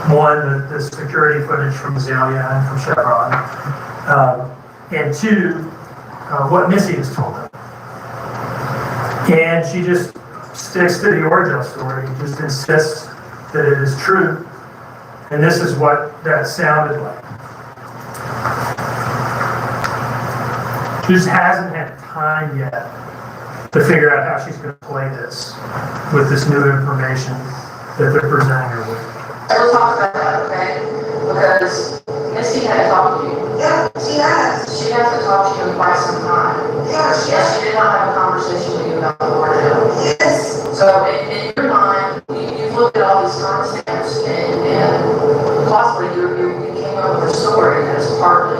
one, the security footage from Azalea and from Chevron, and two, what Missy has told them. And she just sticks to the Orgel story, just insists that it is true, and this is what that sounded like. She just hasn't had time yet to figure out how she's going to play this with this new information that they're presenting her with. We'll talk about that, okay? Because Misty had talked to you. Yeah, she has. She hasn't talked to you in quite some time. Yeah, She did not have a conversation with you about the Orgel. Yes. So in your mind, you've looked at all these timestamps and possibly you came up with a story that's partly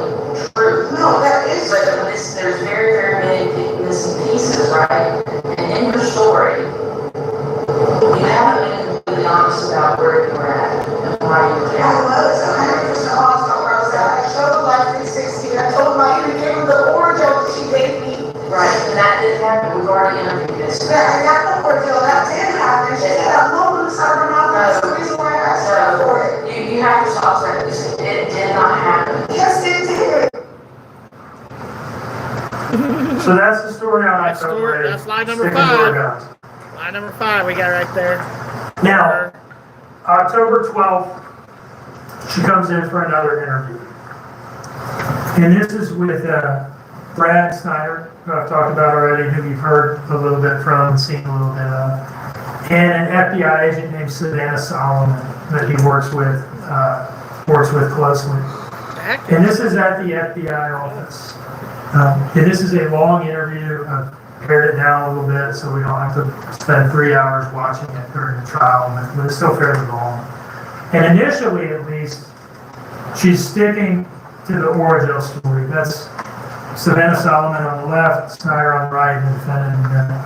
true. No, that is. But there's very, very many missing pieces, right? And in your story, you haven't been completely honest about where you were at and why you were I there. was 100% honest on where I was at. I showed Life 360. I told my gave her the Orgel that she gave me. Right, and that didn't happen. We've already interviewed this. Yeah, I got the Orgel. That did happen. She said, I'm hoping to start her mouth. That's the reason why I asked her for it. You have to stop saying this. It did not happen. Yes, it did. So that's the story on October 8th. That's slide number Sticking to our 5. guns. Line number 5 we got right there. Now, October 12th, she comes in for another interview. And this is with Brad Snyder, who I've talked about already, who you've heard a little bit from and seen a little bit of, and an FBI agent named Savannah Solomon that he works with closely. And this is at the FBI office. And this is a long interview. I've pared it down a little bit so we don't have to spend 3 hours watching it during the trial, but it's still fairly long. And initially, at least, she's sticking to the Orgel story. That's Savannah Solomon on the left, Snyder on the right, and the defendant in the middle.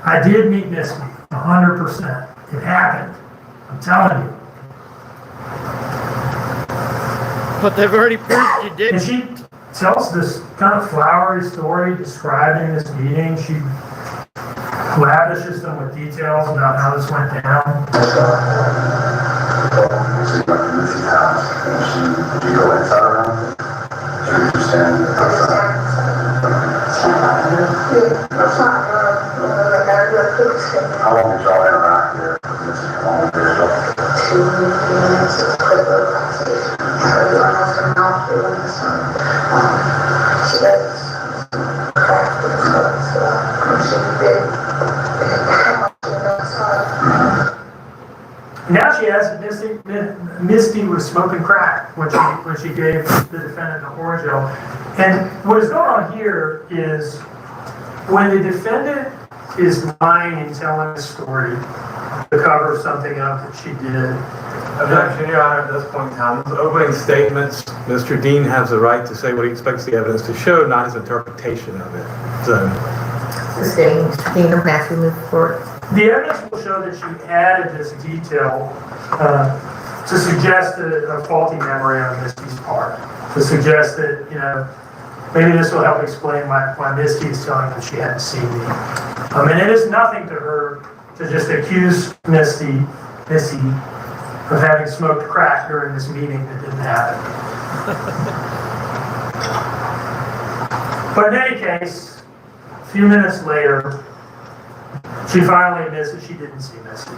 I did meet Misty, 100%. It happened. I'm telling you. But they've already proved you And didn't. she tells this kind of flowery story describing this meeting. She lavishes them with details about how this went down. How long did y'all interact here? How long did y'all? 2 minutes, a quick little conversation. Everyone else in the mouth doing this one. She does craft with the so she did. Now she has Misty was smoking crack when she gave the defendant the Orgel. And what is going on here is when the defendant is lying and telling a story to cover something up that she did. Objection, Your Honor, at this point in time, with opening statements, Mr. Dean has the right to say what he expects the evidence to show, not his interpretation of it. So, Sustained. Kingdom has to move forward. The evidence will show that she added this detail to suggest a faulty memory on Misty's part. To suggest that, maybe this will help explain why Misty is telling them she hadn't seen me. And it is nothing to her to just accuse Missy of having smoked crack during this meeting that didn't happen. But in any case, a few minutes later, she finally admits that she didn't see Missy.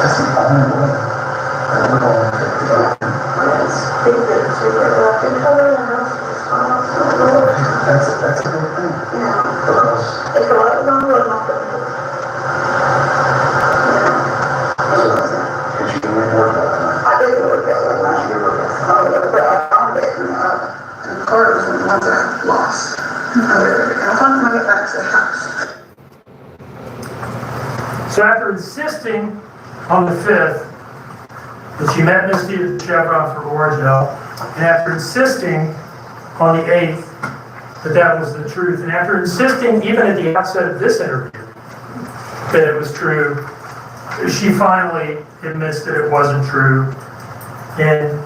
That's the only way that we're going to get the That's a good thing. Because It's a lot of long road, not the you can report that. I did work out like last year. But I found it and the car was the ones that I lost. And I found my way back to the house. So after insisting on the 5th that she met Misty at the Chevron for Orgel, and after insisting on the 8th that was the truth, and after insisting even at the outset of this interview that it was true, she finally admits that it wasn't true. And